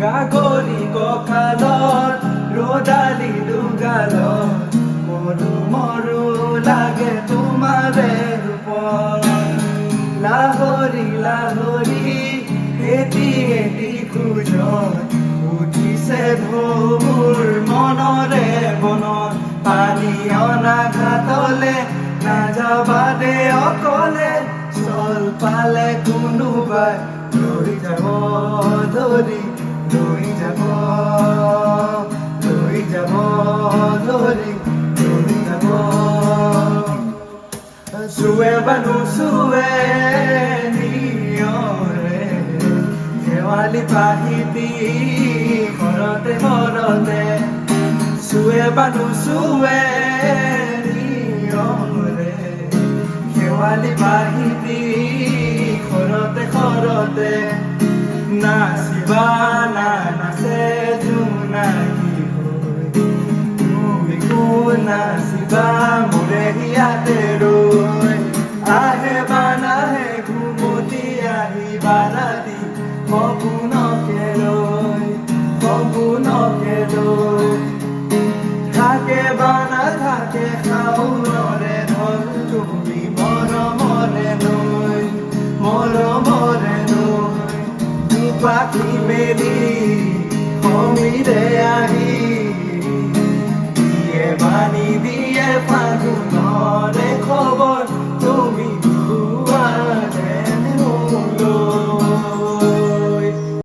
গাগৰি কঁকালত ৰদালি দুগালত মৰু মৰু লাগে তোমাৰে ৰূপত লাহৰি লাহৰি এটি এটি খোজত উঠিছে ঢৌবোৰ মনৰে বনত পানী অনা ঘাটলে নাযাবা দে অকলে চল পালে কোনোবাই লৈ যাব ধৰি লৈ যাব লৈ যাব ধৰি লৈ যাব চুৱে বা নুচুৱে নিয়ৰে শেৱালি পাহিতি ঘৰতে ঘৰতে চুৱে বা নুচুৱে নিয়ৰে শেৱালি পাহিতি ঘৰতে ঘৰতে নাচিবা না নাচে জোনাকী হৈ তুমি কোন নাচিবা মোৰে হিয়াতে ৰৈ আহে বা নাহে ঘুমতি আহিবা ৰাতি সপোনকে লৈ থাকে বা নাথাকে শাওনৰে ঢল তুমি মৰমৰে নৈ দুপাখি মেলি সমীৰে আহি দিয়ে বানি দিয়ে